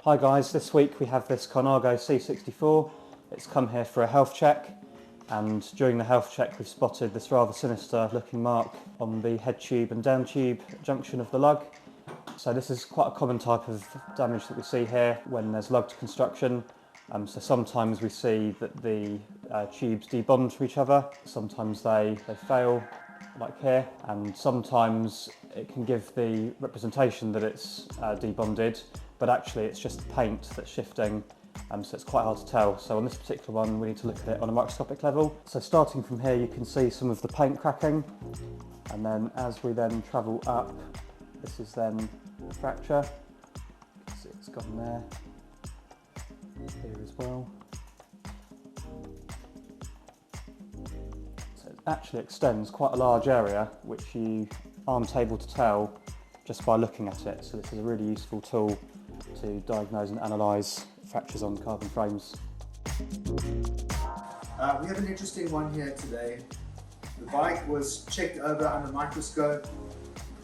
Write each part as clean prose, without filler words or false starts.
Hi guys, this week we have this Colnago C64. It's come here for a health check, and during the health check we've spotted this rather sinister looking mark on the head tube and down tube junction of the lug. So this is quite a common type of damage that we see here when there's lugged construction. So sometimes we see that the tubes debond to each other, sometimes they fail like here, and sometimes it can give the representation that it's debonded, but actually it's just the paint that's shifting, so it's quite hard to tell. So on this particular one we need to look at it on a microscopic level. So starting from here you can see some of the paint cracking, and then as we then travel up, this is then the fracture. You can see it's gone there, here as well. So it actually extends quite a large area which you aren't able to tell just by looking at it. So this is a really useful tool to diagnose and analyse fractures on carbon frames. We have an interesting one here today. The bike was checked over under a microscope.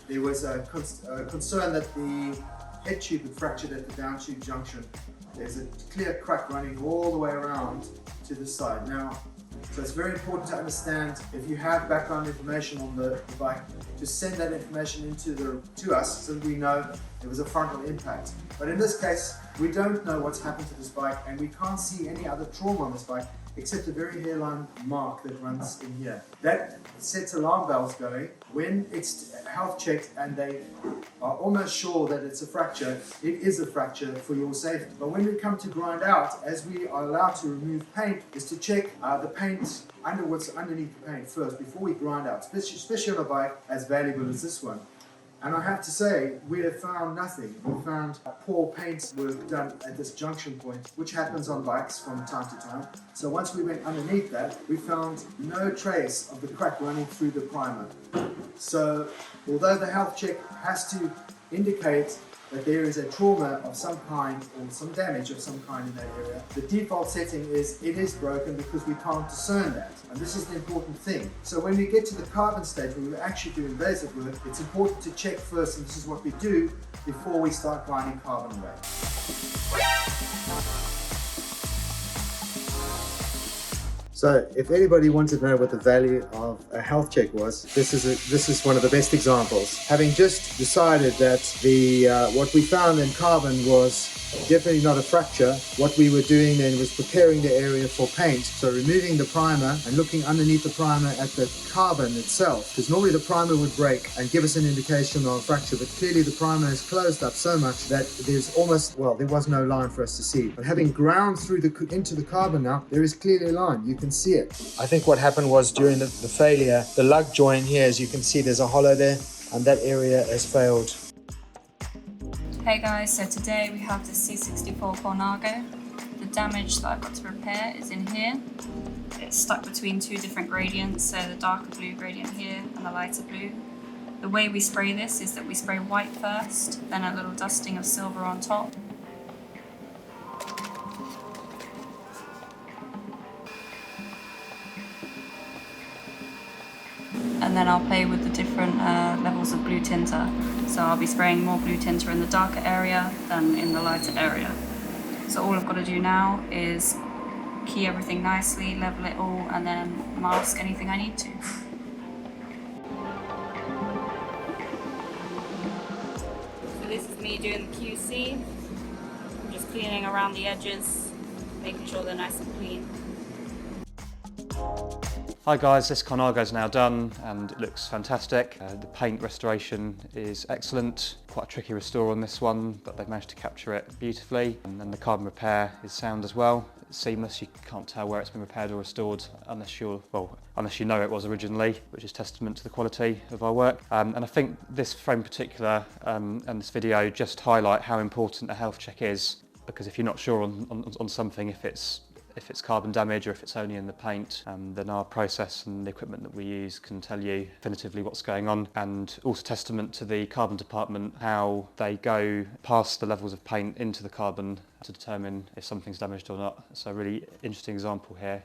There was a concern that the head tube had fractured at the down tube junction. There's a clear crack running all the way around to the side. Now, so it's very important to understand, if you have background information on the bike, to send that information to us so that we know there was a frontal impact. But in this case, we don't know what's happened to this bike, and we can't see any other trauma on this bike except a very hairline mark that runs in here. That sets alarm bells going. When it's health checked and they are almost sure that it's a fracture, it is a fracture for your safety. But when we come to grind out, as we are allowed to remove paint, is to check the paint under what's underneath the paint first before we grind out, especially on a bike as valuable as this one. And I have to say, we have found nothing. We found poor paint work done at this junction point, which happens on bikes from time to time. So once we went underneath that, we found no trace of the crack running through the primer. So although the health check has to indicate that there is a trauma of some kind or some damage of some kind in that area, the default setting is it is broken because we can't discern that. And this is the important thing. So when we get to the carbon stage where we actually do invasive work, it's important to check first, and this is what we do before we start grinding carbon away. So if anybody wanted to know what the value of a health check was, this is one of the best examples. Having just decided that what we found in carbon was definitely not a fracture, what we were doing then was preparing the area for paint. So removing the primer and looking underneath the primer at the carbon itself, because normally the primer would break and give us an indication of fracture, but clearly the primer has closed up so much that there was no line for us to see. But having ground through into the carbon now, there is clearly a line, you can see it. I think what happened was during the failure, the lug joint here, as you can see, there's a hollow there, and that area has failed. Hey guys, so today we have the C64 Colnago. The damage that I've got to repair is in here. It's stuck between two different gradients, so the darker blue gradient here and the lighter blue. The way we spray this is that we spray white first, then a little dusting of silver on top. And then I'll play with the different levels of blue tinter. So I'll be spraying more blue tinter in the darker area than in the lighter area. So all I've got to do now is key everything nicely, level it all, and then mask anything I need to. So this is me doing the QC. I'm just cleaning around the edges, making sure they're nice and clean. Hi guys, this Colnago is now done and it looks fantastic. The paint restoration is excellent. Quite a tricky restore on this one, but they've managed to capture it beautifully. And then the carbon repair is sound as well. It's seamless, you can't tell where it's been repaired or restored unless you know it was originally, which is testament to the quality of our work. And I think this frame in particular and this video just highlight how important a health check is, because if you're not sure on something, if it's carbon damage or if it's only in the paint, then our process and the equipment that we use can tell you definitively what's going on. And also testament to the carbon department, how they go past the levels of paint into the carbon to determine if something's damaged or not. So a really interesting example here.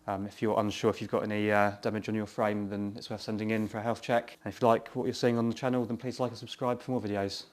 If you're unsure if you've got any damage on your frame, then it's worth sending in for a health check. And if you like what you're seeing on the channel, then please like and subscribe for more videos.